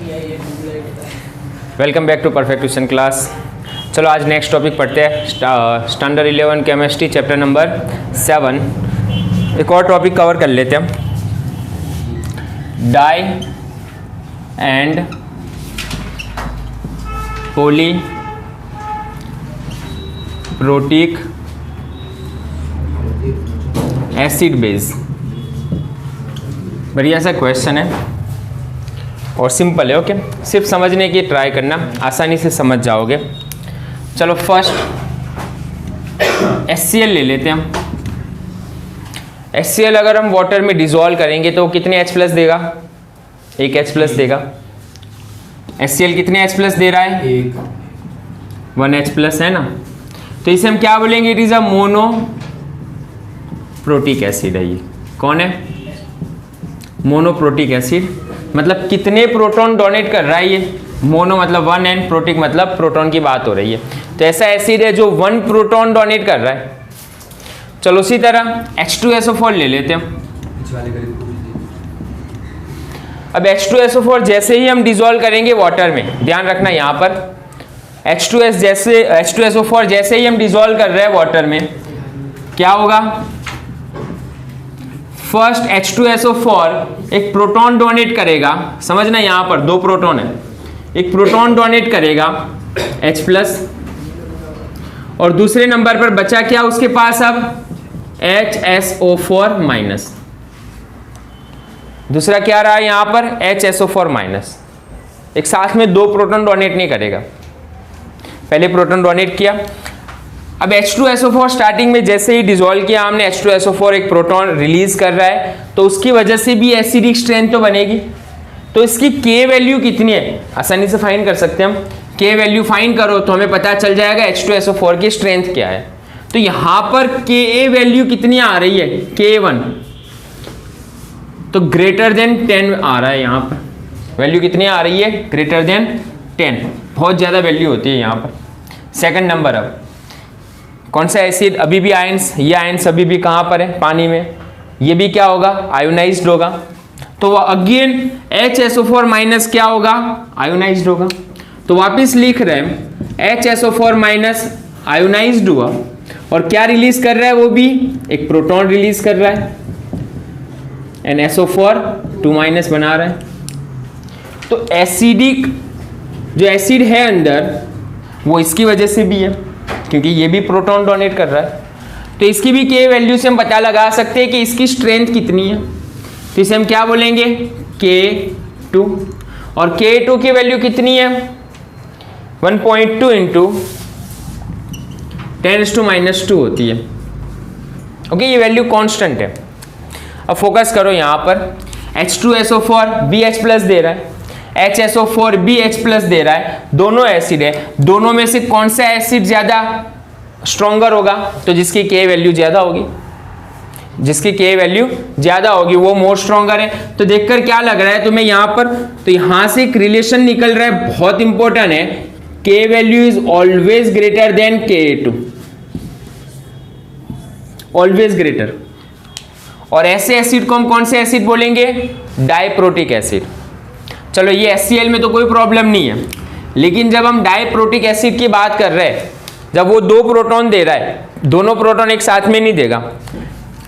Welcome back to perfect tuition class. चलो आज next topic पढ़ते हैं, स्टैंडर्ड 11 केमिस्ट्री चैप्टर नंबर 7। एक और टॉपिक कवर कर लेते हैं, di and poly protic acid base. बढ़िया सा क्वेश्चन है और सिंपल है। ओके, सिर्फ समझने की ट्राई करना, आसानी से समझ जाओगे। चलो फर्स्ट HCl ले लेते हैं हम। HCl अगर हम वाटर में डिजोल्व करेंगे तो कितने H+ देगा? एक H+ देगा। HCl कितने H+ दे रहा है? 1 H+ है ना। तो इसे हम क्या बोलेंगे? It is a monoprotic acid है। ये कौन है? Monoprotic acid. मतलब कितने प्रोटॉन डोनेट कर रहा है ये? मोनो मतलब 1 एंड प्रोटिक मतलब प्रोटॉन की बात हो रही है। तो ऐसा एसिड है जो 1 प्रोटॉन डोनेट कर रहा है। चलो उसी तरह H2SO4 ले लेते हैं। अब H2SO4 जैसे ही हम डिजोल्व करेंगे वाटर में, ध्यान रखना यहाँ पर H2SO4 जैसे ही हम डिजोल्व कर रहे हैं वाटर में, क्या होगा? फर्स्ट H2SO4 एक प्रोटॉन डोनेट करेगा। समझना यहाँ पर 2 प्रोटॉन है, एक प्रोटॉन डोनेट करेगा H+, और दूसरे नंबर पर बचा क्या उसके पास? अब HSO4-। दूसरा क्या रहा यहाँ पर? HSO4-। एक साथ में 2 प्रोटॉन डोनेट नहीं करेगा, पहले प्रोटॉन डोनेट किया। अब H2SO4 स्टार्टिंग में जैसे ही डिजोल्व किया हमने, H2SO4 एक प्रोटॉन रिलीज कर रहा है, तो उसकी वजह से भी एसिडिक स्ट्रेंथ तो बनेगी। तो इसकी K वैल्यू कितनी है आसानी से फाइंड कर सकते हैं हम। K वैल्यू फाइंड करो तो हमें पता चल जाएगा H2SO4 की स्ट्रेंथ क्या है। तो यहां पर Ka वैल्यू कितनी आ रही है? K1 तो ग्रेटर देन 10 आ रहा है। यहाँ पर वैल्यू कितनी आ रही है? Greater than 10। बहुत ज़्यादा वैल्यू होती है यहाँ पर। सेकंड नंबर, अब कौन सा एसिड? अभी भी आयंस, ये आयंस अभी भी कहाँ पर है? पानी में। ये भी क्या होगा? आयोनाइज्ड होगा। तो अगेन HSO4- क्या होगा? आयोनाइज्ड होगा। तो वापिस लिख रहे हैं HSO4- आयोनाइज्ड हुआ, और क्या रिलीज कर रहा है? वो भी एक प्रोटॉन रिलीज कर रहा है, NSO4 2- बना रहा है। तो एसिडिक जो एसिड है अंदर वो इसकी वजह से भी है, क्योंकि ये भी प्रोटॉन डोनेट कर रहा है। तो इसकी भी K वैल्यू से हम पता लगा सकते हैं कि इसकी स्ट्रेंथ कितनी है। तो इसे हम क्या बोलेंगे? K2। और K2 की वैल्यू कितनी है? 1.2 इंटू 10⁻² होती है। ओके, ये वैल्यू कांस्टेंट है। अब फोकस करो यहाँ पर, H2SO4 BH+ दे रहा है, HSO4 BH+ दे रहा है। दोनों एसिड है, दोनों में से कौन सा एसिड ज्यादा स्ट्रॉन्गर होगा? तो जिसकी K वैल्यू ज्यादा होगी, जिसकी K वैल्यू ज्यादा होगी वो मोर स्ट्रॉन्गर है। तो देखकर क्या लग रहा है तुम्हें यहाँ पर? तो यहां से एक रिलेशन निकल रहा है, बहुत इंपॉर्टेंट है। K value is always greater than K2, always greater. और ऐसे एसिड को हम कौन से एसिड बोलेंगे? Diprotic acid. चलो ये HCl में तो कोई प्रॉब्लम नहीं है, लेकिन जब हम डाइप्रोटिक एसिड की बात कर रहे हैं, जब वो 2 प्रोटॉन दे रहा है, दोनों प्रोटॉन एक साथ में नहीं देगा,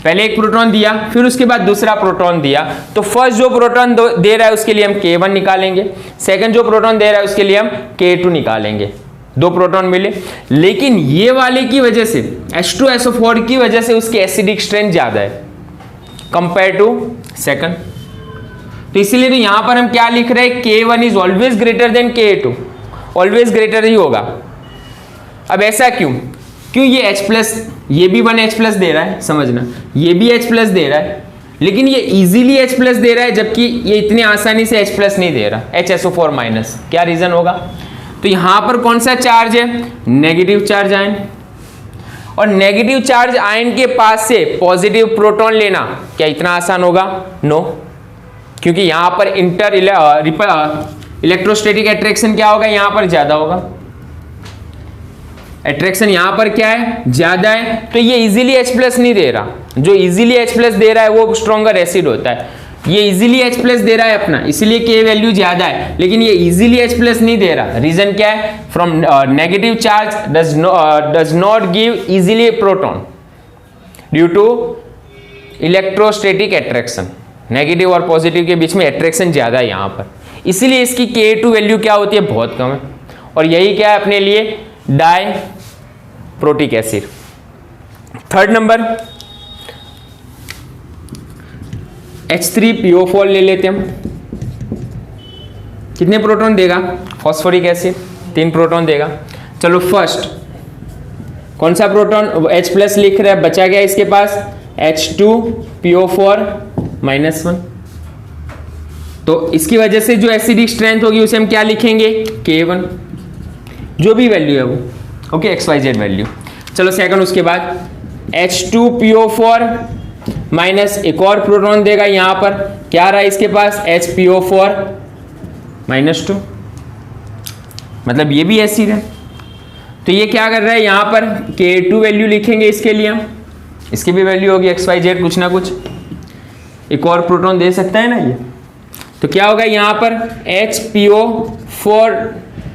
पहले एक प्रोटॉन दिया फिर उसके बाद दूसरा प्रोटॉन दिया। तो फर्स्ट जो प्रोटॉन दे रहा है उसके लिए हम K1 निकालेंगे, सेकंड जो प्रोटॉन दे रहा है उसके लिए हम K2 निकालेंगे। 2 प्रोटॉन मिले, लेकिन ये वाले की वजह से, H2SO4 की वजह से उसकी एसिडिक स्ट्रेंथ ज्यादा है कंपेयर टू सेकंड। तो इसीलिए तो यहां पर हम क्या लिख रहे हैं? K1 is always greater than K2, always greater ही होगा। अब ऐसा क्यों? ये H+, ये भी 1 H+ दे रहा है, समझना, ये भी H+ दे रहा है, लेकिन ये इजीली H+ दे रहा है, जबकि ये इतने आसानी से H+ नहीं दे रहा, HSO4-। क्या रीजन होगा? तो यहां पर कौन सा चार्ज है? Negative charge ion. और नेगेटिव चार्ज आयन के पास से पॉजिटिव प्रोटॉन लेना क्या इतना आसान होगा? नो, क्योंकि यहां पर इलेक्ट्रोस्टैटिक अट्रैक्शन क्या होगा? यहां पर ज्यादा होगा। अट्रैक्शन यहां पर क्या है? ज्यादा है। तो ये इजीली H+ नहीं दे रहा, जो इजीली H+ दे रहा है वो स्ट्रॉन्गर एसिड होता है। ये इजीली H प्लस दे रहा है अपना, इसलिए K वैल्यू ज्यादा है, लेकिन ये इजीली H प्लस नहीं दे रहा। रीजन क्या है? From negative charge does not give easily proton due to electrostatic attraction. Negative और पॉजिटिव के बीच में अट्रैक्शन ज्यादा है यहाँ पर, इसीलिए इसकी K2 वैल्यू क्या होती है? बहुत कम है। और यही क्या है अपने लिए? Di protic acid. Third number H3PO4 ले लेते हम। कितने प्रोटॉन देगा? फॉस्फोरिक एसिड 3 प्रोटॉन देगा। चलो फर्स्ट कौन सा प्रोटॉन? H प्लस लिख रहा है, बचा गया इसके पास H2PO4 -1। तो इसकी वजह से जो एसिडिक स्ट्रेंथ होगी उसे हम क्या लिखेंगे? K1, जो भी वैल्यू है वो, ओके, XYZ वैल्यू। चलो सेकंड, उसके बाद H2PO4 माइनस एक और प्रोटॉन देगा। यहां पर क्या रहा इसके पास? HPO4 -2, मतलब ये भी एसिड है। तो ये क्या कर रहा है? यहां पर K2 वैल्यू लिखेंगे इसके लिए हम, इसकी भी वैल्यू होगी XYZ कुछ ना कुछ। एक और प्रोटॉन दे सकता है ना ये, तो क्या होगा यहां पर? HPO4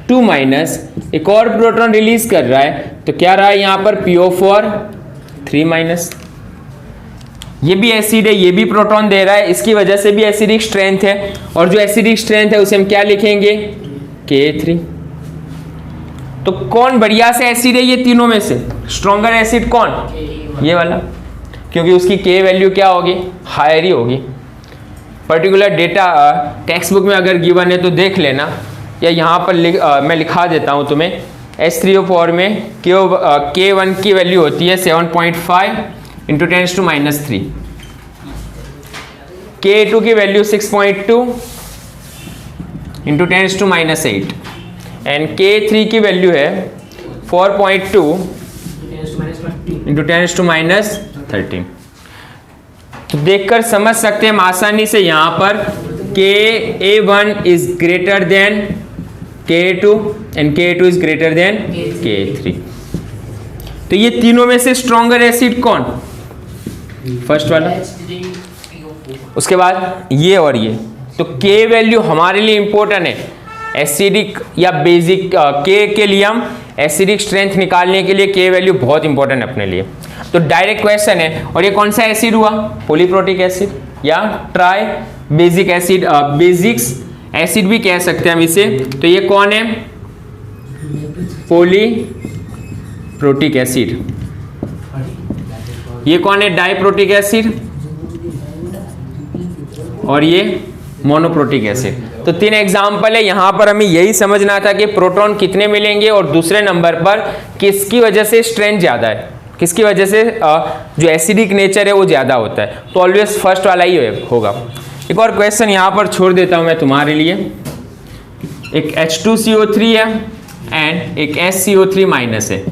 2 माइनस एक और प्रोटॉन रिलीज कर रहा है, तो क्या रहा यहां पर? PO4 3 minus. ये भी एसिड है, ये भी प्रोटॉन दे रहा है, इसकी वजह से भी एसिडिक स्ट्रेंथ है, और जो एसिडिक स्ट्रेंथ है उसे हम क्या लिखेंगे? K3। तो कौन बढ़िया से एसिड है ये तीनों में से? स्ट्रॉन्गर एसिड कौन? ये वाला, क्योंकि उसकी K वैल्यू क्या होगी? हायर ही होगी। पर्टिकुलर डेटा टेक्स्ट बुक में अगर गिवन है तो देख लेना, या यहाँ पर मैं लिखा देता हूँ तुम्हें। H3O4 में K1 की वैल्यू होती है 7.5 इंटू 10⁻³ K2 की वैल्यू 6.2 इंटू 10⁻8 एंड K3 की वैल्यू है 4.2 इंटू 10⁻13। तो देखकर समझ सकते हैं हम आसानी से यहाँ पर Ka1 is greater than K2 and K2 is greater than K3। तो ये तीनों में से स्ट्रॉन्गर एसिड कौन? फर्स्ट वाला। उसके बाद ये और ये, तो K वैल्यू हमारे लिए इंपॉर्टेंट है एसिडिक या बेसिक। K के लिए हम एसिडिक स्ट्रेंथ निकालने के लिए K वैल्यू बहुत इंपॉर्टेंट है अपने लिए। तो डायरेक्ट क्वेश्चन है, और ये कौन सा एसिड हुआ? पॉलीप्रोटिक एसिड या try basic acid, basics acid भी कह सकते हैं हम इसे। तो ये कौन है? Polyprotic acid. ये कौन है? Diprotic acid. और ये मोनोप्रोटिक एसिड। तो 3 एग्जाम्पल है। यहां पर हमें यही समझना था कि प्रोटॉन कितने मिलेंगे, और दूसरे नंबर पर किसकी वजह से स्ट्रेंथ ज्यादा है, किसकी वजह से जो एसिडिक नेचर है वो ज्यादा होता है। तो ऑलवेज फर्स्ट वाला ही होगा। एक और क्वेश्चन यहां पर छोड़ देता हूं मैं तुम्हारे लिए। एक H2CO3 है एंड एक SCO3 माइनस है।